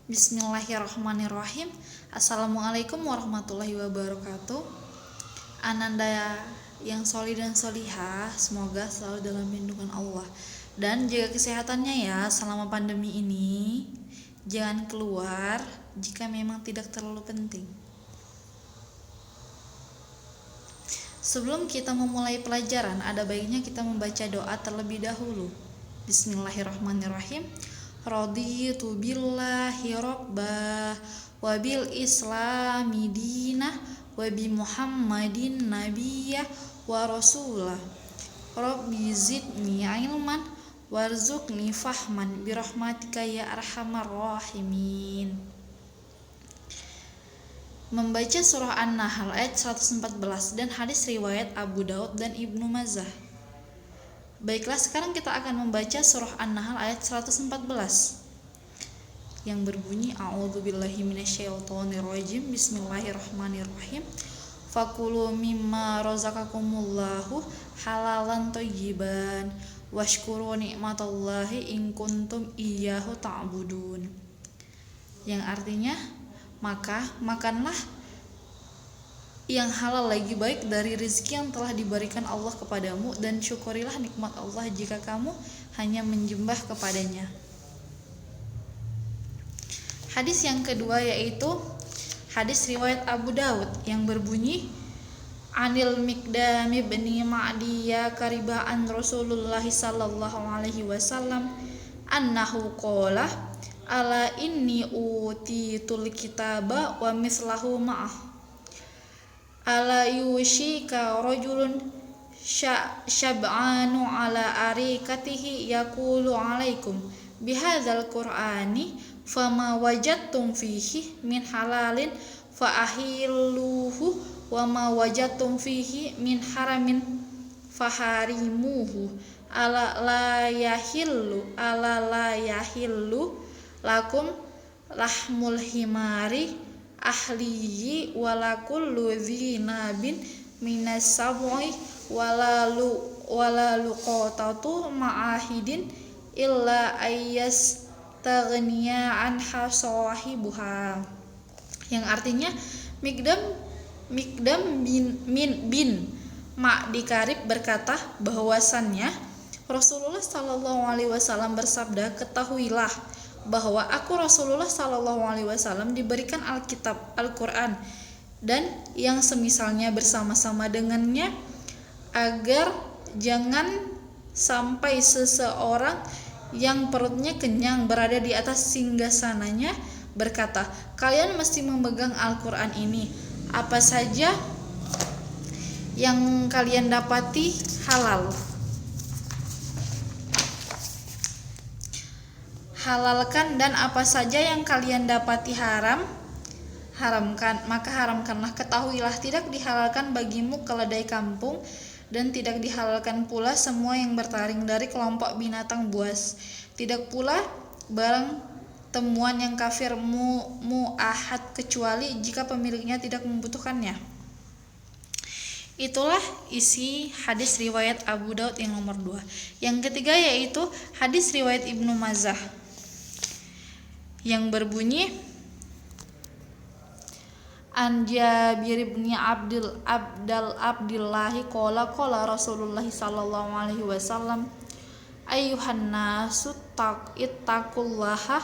Bismillahirrahmanirrahim. Assalamualaikum warahmatullahi wabarakatuh. Ananda yang solih dan solihah, semoga selalu dalam lindungan Allah dan jaga kesehatannya ya selama pandemi ini. Jangan keluar jika memang tidak terlalu penting. Sebelum kita memulai pelajaran, ada baiknya kita membaca doa terlebih dahulu. Bismillahirrahmanirrahim. Raditu billahi rabbah wa bil islami dinah wa bi muhammadin nabiyyah wa rasulah. Rabbi zidni ilman warzuqni fahman birahmatika ya arhamar rahimin. Membaca surah An-Nahl ayat 114 dan hadis riwayat Abu Daud dan Ibnu Majah. Baiklah, sekarang kita akan membaca surah An-Nahl ayat 114 yang berbunyi A'udzubillahi minasyaitonirrajim. Bismillahirrahmanirrahim. Fakulu mimma razaqakumullahu halalan thayyiban washkuru ni'matallahi in kuntum iyyahu ta'budun. Yang artinya, maka makanlah yang halal lagi baik dari rezeki yang telah diberikan Allah kepadamu, dan syukurilah nikmat Allah jika kamu hanya menyembah kepadanya. Hadis yang kedua yaitu hadis riwayat Abu Daud yang berbunyi Anil Miqdam bin Ma'diyah karibaan Rasulullah sallallahu alaihi wasallam annahu qala ala inni utitul kitaba wa mislahu ma'ah ala yushika rajulun syab'anu ala arikatihi yaqulu alaikum bihadzal qur'ani fama wajadtum fihi min halalin fa ahilluhu wa ma wajadtum fihi min haramin faharimuhu ala la yahillu lakum lahmul himari ahliyi wala kullu dzinabin minas sab'i wala luqatatu ma'ahidin illa ayyas taghniya anha sahibuha. Yang artinya Miqdam bin Ma'di Karib berkata bahwasannya Rasulullah sallallahu alaihi wasallam bersabda, ketahuilah bahwa aku Rasulullah sallallahu alaihi wasallam diberikan Alkitab Al-Qur'an dan yang semisalnya bersama-sama dengannya, agar jangan sampai seseorang yang perutnya kenyang berada di atas singgasananya berkata, kalian mesti memegang Al-Qur'an ini, apa saja yang kalian dapati halal, halalkan, dan apa saja yang kalian dapati haramkan, maka haramkanlah. Ketahuilah tidak dihalalkan bagimu keledai kampung, dan tidak dihalalkan pula semua yang bertaring dari kelompok binatang buas, tidak pula barang temuan yang kafir mu'ahad kecuali jika pemiliknya tidak membutuhkannya. Itulah isi hadis riwayat Abu Daud yang nomor 2. Yang ketiga yaitu hadis riwayat Ibnu Majah yang berbunyi An Jabir bin Abdullah qala Rasulullah sallallahu alaihi wasallam ayyuhan nasu ittaqullaha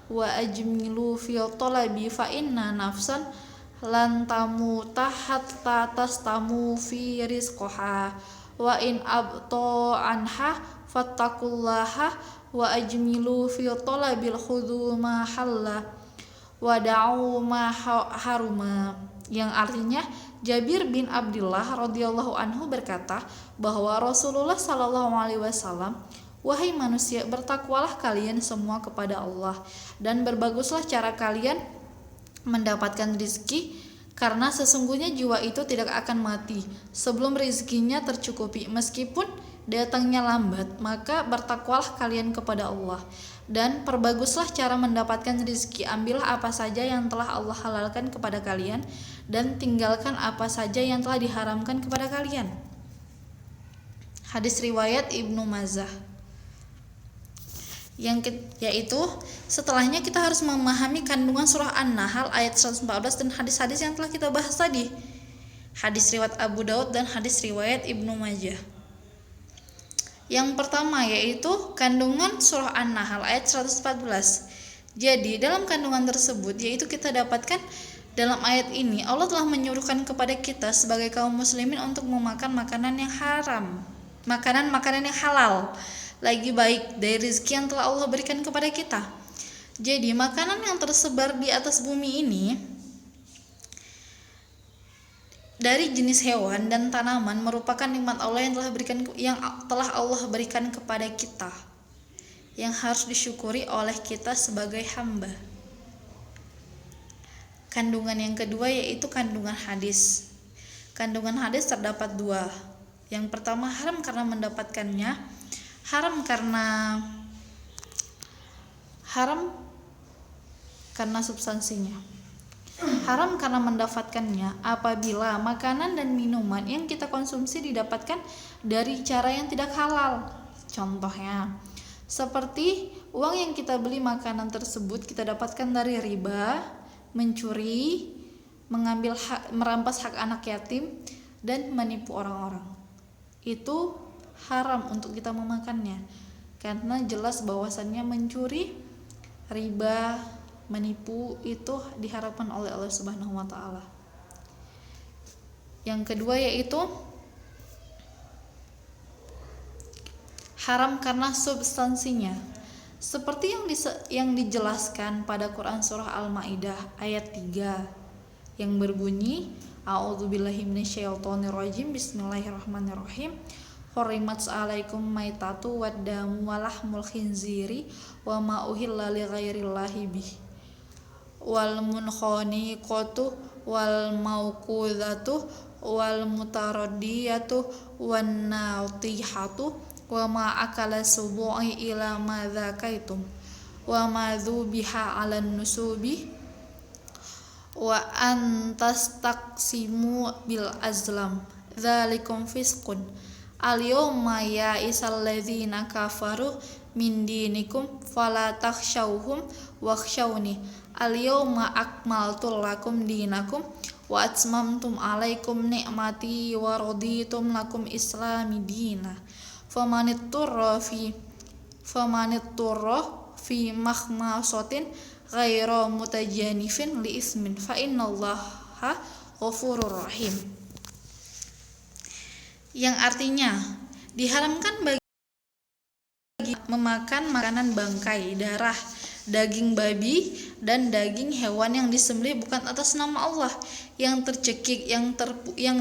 wa ajmilu fi talabi fa inna nafsan lan tamuta hatta tastamu fi rizqaha wa in abto anha fattaqullaha wa ajmilu fi talabil khudhu ma halla wa da'u ma haruma. Yang artinya, Jabir bin Abdullah radhiyallahu anhu berkata bahwa Rasulullah sallallahu alaihi wasallam, wahai manusia, bertakwalah kalian semua kepada Allah dan berbaguslah cara kalian mendapatkan rizki, karena sesungguhnya jiwa itu tidak akan mati sebelum rezekinya tercukupi, meskipun datangnya lambat. Maka bertakwalah kalian kepada Allah dan perbaguslah cara mendapatkan rizki. Ambillah apa saja yang telah Allah halalkan kepada kalian dan tinggalkan apa saja yang telah diharamkan kepada kalian. Hadis riwayat Ibnu Majah. Yaitu setelahnya kita harus memahami kandungan surah An-Nahl ayat 114 dan hadis-hadis yang telah kita bahas tadi. Hadis riwayat Abu Daud dan hadis riwayat Ibnu Majah. Yang pertama yaitu kandungan surah An-Nahl ayat 114. Jadi dalam kandungan tersebut yaitu kita dapatkan dalam ayat ini Allah telah menyuruhkan kepada kita sebagai kaum muslimin untuk memakan makanan yang haram, makanan-makanan yang halal, lagi baik dari rezeki yang telah Allah berikan kepada kita. Jadi makanan yang tersebar di atas bumi ini dari jenis hewan dan tanaman merupakan nikmat Allah yang telah Allah berikan kepada kita, yang harus disyukuri oleh kita sebagai hamba. Kandungan yang kedua yaitu kandungan hadis. Kandungan hadis terdapat dua. Yang pertama haram karena mendapatkannya, haram karena substansinya. Haram karena mendapatkannya apabila makanan dan minuman yang kita konsumsi didapatkan dari cara yang tidak halal. Contohnya, seperti uang yang kita beli makanan tersebut kita dapatkan dari riba, mencuri, merampas hak anak yatim, dan menipu orang-orang. Itu haram untuk kita memakannya, karena jelas bahwasannya mencuri, riba, menipu itu diharapkan oleh Allah Subhanahu wa taala. Yang kedua yaitu haram karena substansinya. Seperti yang dijelaskan pada Quran surah Al-Maidah ayat 3 yang berbunyi A'udzubillahi minasyaitonirrajim Bismillahirrahmanirrahim. Hurimat 'alaikum maitatu waddamu walahmul khinziri wa ma uhilla li ghairillahi bih wal munkhaniqatu wal mauqudatu wal mutaraddiyatu wan natihatu wa ma akala subu'i ila ma dzakaitum wa ma dzubiha 'alan nusubi wa antastaqsimu bil azlam dzalikum fisqun al-yawma ya'isal ladzina kafaru min dinikum fala takhshawhum wakhshawni al-yawma akmaltu lakum dinakum wa atmamtum 'alaikum ni'mati wa raditum lakum islami dina famanitturra fi makhmasatin ghaira mutajanifin li ismin fa innallaha ghafurur rahim. Yang artinya diharamkan bagi memakan makanan bangkai, darah, daging babi dan daging hewan yang disembelih bukan atas nama Allah, yang tercekik, yang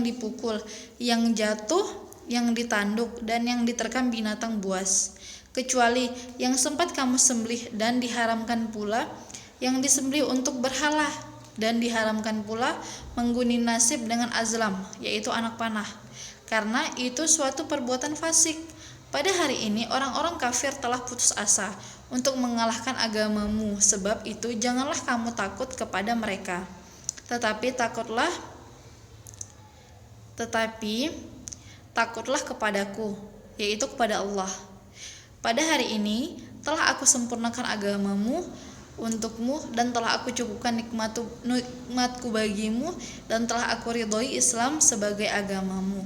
dipukul, yang jatuh, yang ditanduk dan yang diterkam binatang buas, kecuali yang sempat kamu sembelih, dan diharamkan pula yang disembelih untuk berhala, dan diharamkan pula mengguni nasib dengan azlam, yaitu anak panah, karena itu suatu perbuatan fasik. Pada hari ini orang-orang kafir telah putus asa untuk mengalahkan agamamu, sebab itu janganlah kamu takut kepada mereka, tetapi takutlah kepadaku, yaitu kepada Allah. Pada hari ini telah aku sempurnakan agamamu untukmu, dan telah aku cukupkan nikmatku bagimu, dan telah aku ridhoi Islam sebagai agamamu.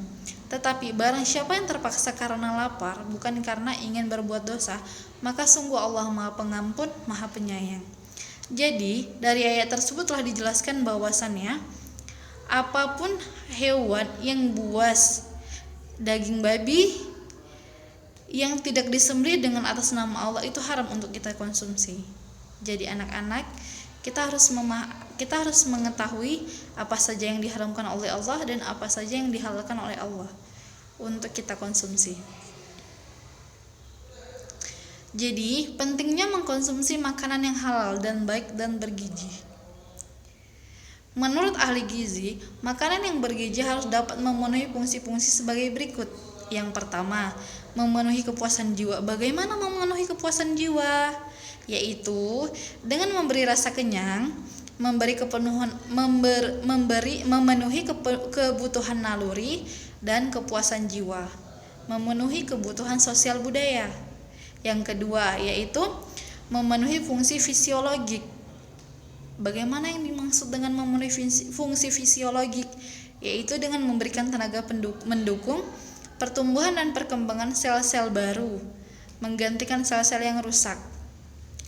Tetapi barang siapa yang terpaksa karena lapar, bukan karena ingin berbuat dosa, maka sungguh Allah Maha Pengampun, Maha Penyayang. Jadi dari ayat tersebut telah dijelaskan bahwasannya apapun hewan yang buas, daging babi yang tidak disembelih dengan atas nama Allah itu haram untuk kita konsumsi. Jadi anak-anak, kita harus mengetahui apa saja yang diharamkan oleh Allah dan apa saja yang dihalalkan oleh Allah untuk kita konsumsi. Jadi pentingnya mengkonsumsi makanan yang halal dan baik dan bergizi. Menurut ahli gizi, makanan yang bergizi harus dapat memenuhi fungsi-fungsi sebagai berikut. Yang pertama, memenuhi kepuasan jiwa. Bagaimana memenuhi kepuasan jiwa? Yaitu dengan memberi rasa kenyang, memenuhi kebutuhan naluri dan kepuasan jiwa, memenuhi kebutuhan sosial budaya. Yang kedua yaitu memenuhi fungsi fisiologik. Bagaimana yang dimaksud dengan memenuhi fungsi fisiologik? Yaitu dengan memberikan tenaga mendukung pertumbuhan dan perkembangan sel-sel baru, menggantikan sel-sel yang rusak,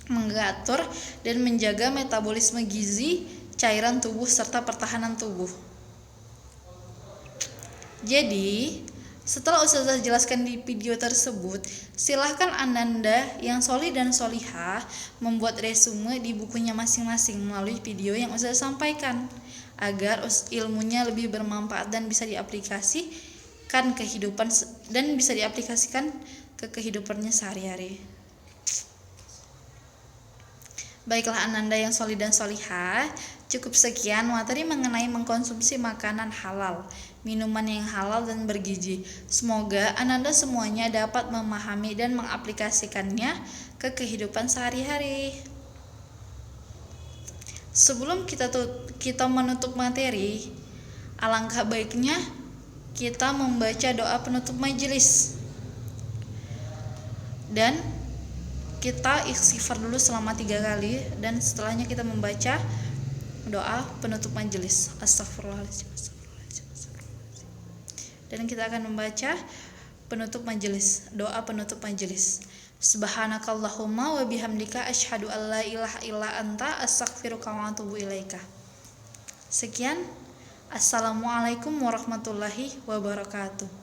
mengatur dan menjaga metabolisme gizi, cairan tubuh serta pertahanan tubuh. Jadi, setelah Ustazah jelaskan di video tersebut, silahkan Ananda yang solih dan solihah membuat resume di bukunya masing-masing melalui video yang Ustazah sampaikan, agar ilmunya lebih bermanfaat dan bisa diaplikasikan ke kehidupannya sehari-hari. Baiklah Ananda yang solih dan solihah, cukup sekian materi mengenai mengkonsumsi makanan halal, minuman yang halal dan bergizi. Semoga Ananda semuanya dapat memahami dan mengaplikasikannya ke kehidupan sehari-hari. Sebelum kita menutup materi, alangkah baiknya kita membaca doa penutup majelis. Dan kita istighfar dulu selama 3 kali, dan setelahnya kita membaca doa penutup majelis. Astagfirullahaladzim. Dan kita akan membaca penutup majelis, doa penutup majelis. Subhanakallahumma wa bihamdika asyhadu an la ilaha illa anta astaghfiruka wa atubu ilaika. Sekian. Assalamualaikum warahmatullahi wabarakatuh.